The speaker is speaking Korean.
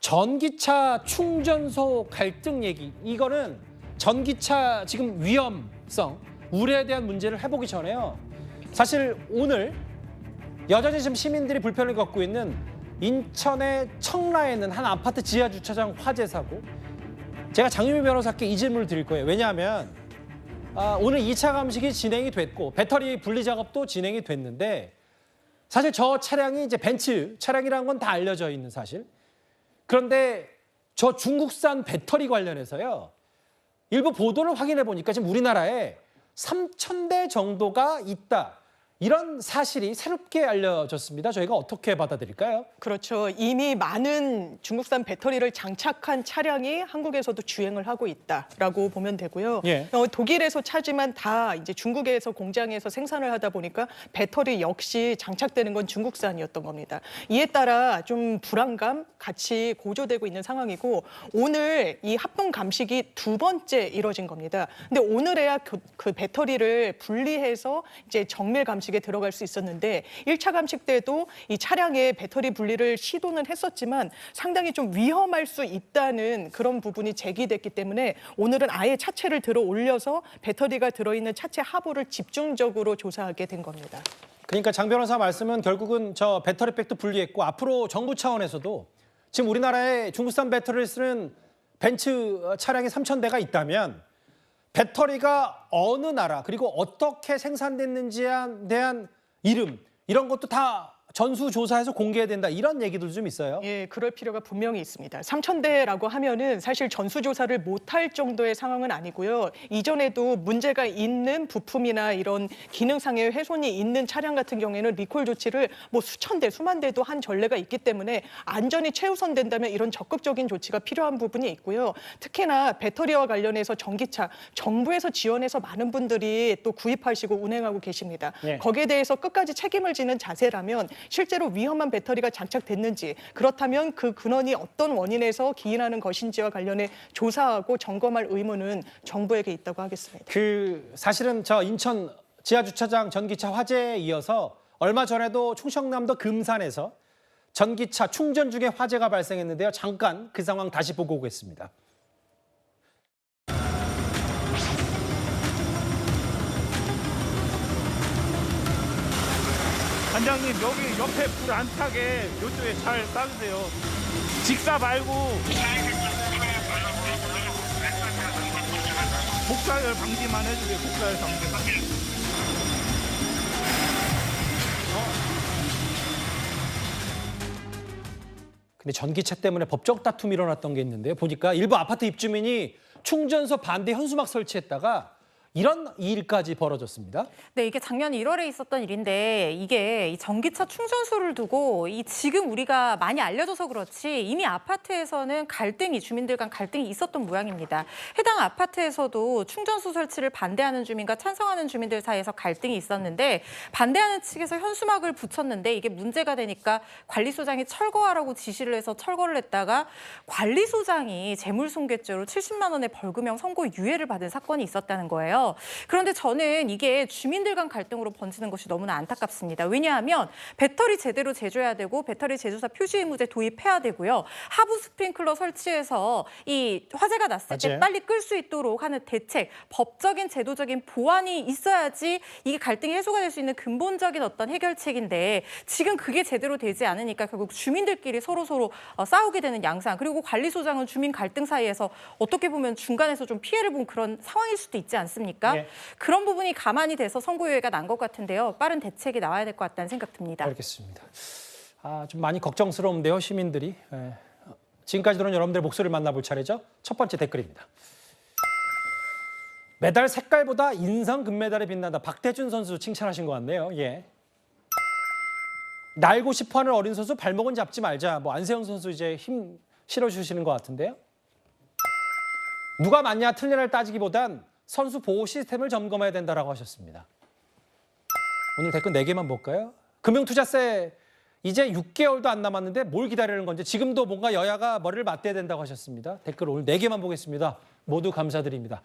전기차 충전소 갈등 얘기, 이거는 전기차 지금 위험성, 우려에 대한 문제를 해보기 전에요. 사실 오늘 여전히 지금 시민들이 불편을 겪고 있는 인천의 청라에 있는 한 아파트 지하 주차장 화재 사고, 제가 장유미 변호사께 이 질문을 드릴 거예요. 왜냐하면 오늘 2차 감식이 진행이 됐고 배터리 분리 작업도 진행이 됐는데, 사실 저 차량이 이제 벤츠 차량이라는 건 다 알려져 있는 사실. 그런데 저 중국산 배터리 관련해서요, 일부 보도를 확인해 보니까 지금 우리나라에 3,000대 정도가 있다, 이런 사실이 새롭게 알려졌습니다. 저희가 어떻게 받아들일까요? 그렇죠. 이미 많은 중국산 배터리를 장착한 차량이 한국에서도 주행을 하고 있다라고 보면 되고요. 예. 독일에서 차지만 다 이제 중국에서 공장에서 생산을 하다 보니까 배터리 역시 장착되는 건 중국산이었던 겁니다. 이에 따라 좀 불안감 같이 고조되고 있는 상황이고, 오늘 이 합동 감식이 두 번째 이뤄진 겁니다. 근데 오늘에야 그 배터리를 분리해서 이제 정밀 감식에 들어갈 수 있었는데, 1차 감식 때도 이 차량의 배터리 분리를 시도는 했었지만 상당히 좀 위험할 수 있다는 그런 부분이 제기됐기 때문에 오늘은 아예 차체를 들어 올려서 배터리가 들어있는 차체 하부를 집중적으로 조사하게 된 겁니다. 그러니까 장 변호사 말씀은 결국은 저 배터리백도 분리했고, 앞으로 정부 차원에서도 지금 우리나라에 중국산 배터리를 쓰는 벤츠 차량이 3,000대가 있다면 배터리가 어느 나라 그리고 어떻게 생산됐는지에 대한 이름, 이런 것도 다 전수조사해서 공개해야 된다, 이런 얘기도 좀 있어요. 예, 그럴 필요가 분명히 있습니다. 3,000대라고 하면은 사실 전수조사를 못할 정도의 상황은 아니고요. 이전에도 문제가 있는 부품이나 이런 기능상의 훼손이 있는 차량 같은 경우에는 리콜 조치를 뭐 수천 대, 수만 대도 한 전례가 있기 때문에 안전이 최우선된다면 이런 적극적인 조치가 필요한 부분이 있고요. 특히나 배터리와 관련해서 전기차, 정부에서 지원해서 많은 분들이 또 구입하시고 운행하고 계십니다. 예. 거기에 대해서 끝까지 책임을 지는 자세라면 실제로 위험한 배터리가 장착됐는지, 그렇다면 그 근원이 어떤 원인에서 기인하는 것인지와 관련해 조사하고 점검할 의무는 정부에게 있다고 하겠습니다. 사실은 저 인천 지하주차장 전기차 화재에 이어서 얼마 전에도 충청남도 금산에서 전기차 충전 중에 화재가 발생했는데요. 잠깐 그 상황 다시 보고 오겠습니다. 관장님, 여기 옆에 불 안 타게 이쪽에 잘 따주세요. 직사 말고 복사열 방지만 해주세요. 복사열 방지만. 근데 전기차 때문에 법적 다툼이 일어났던 게 있는데요. 보니까 일부 아파트 입주민이 충전소 반대 현수막 설치했다가 이런 일까지 벌어졌습니다. 네, 이게 작년 1월에 있었던 일인데, 이게 이 전기차 충전소를 두고 지금 우리가 많이 알려져서 그렇지 이미 아파트에서는 주민들 간 갈등이 있었던 모양입니다. 해당 아파트에서도 충전소 설치를 반대하는 주민과 찬성하는 주민들 사이에서 갈등이 있었는데, 반대하는 측에서 현수막을 붙였는데 이게 문제가 되니까 관리소장이 철거하라고 지시를 해서 철거를 했다가 관리소장이 재물손괴죄로 70만 원의 벌금형 선고유예를 받은 사건이 있었다는 거예요. 그런데 저는 이게 주민들 간 갈등으로 번지는 것이 너무나 안타깝습니다. 왜냐하면 배터리 제대로 제조해야 되고 배터리 제조사 표시 의무제 도입해야 되고요. 하부 스프링클러 설치해서 이 화재가 났을 때 맞아요. 빨리 끌 수 있도록 하는 대책, 법적인 제도적인 보완이 있어야지 이게 갈등이 해소가 될 수 있는 근본적인 어떤 해결책인데, 지금 그게 제대로 되지 않으니까 결국 주민들끼리 서로 싸우게 되는 양상, 그리고 관리소장은 주민 갈등 사이에서 어떻게 보면 중간에서 좀 피해를 본 그런 상황일 수도 있지 않습니까? 예. 그런 부분이 가만히 돼서 선고유예가 난 것 같은데요. 빠른 대책이 나와야 될 것 같다는 생각 듭니다. 알겠습니다. 좀 많이 걱정스러운데요, 시민들이. 지금까지 들은 여러분들의 목소리를 만나볼 차례죠. 첫 번째 댓글입니다. 메달 색깔보다 인성 금메달에 빛난다. 박태준 선수 칭찬하신 것 같네요. 예. 날고 싶어하는 어린 선수 발목은 잡지 말자. 안세영 선수 이제 힘 실어주시는 것 같은데요. 누가 맞냐 틀리냐를 따지기보단 선수 보호 시스템을 점검해야 된다라고 하셨습니다. 오늘 댓글 4개만 볼까요? 금융투자세 이제 6개월도 안 남았는데 뭘 기다리는 건지, 지금도 뭔가 여야가 머리를 맞대야 된다고 하셨습니다. 댓글 오늘 4개만 보겠습니다. 모두 감사드립니다.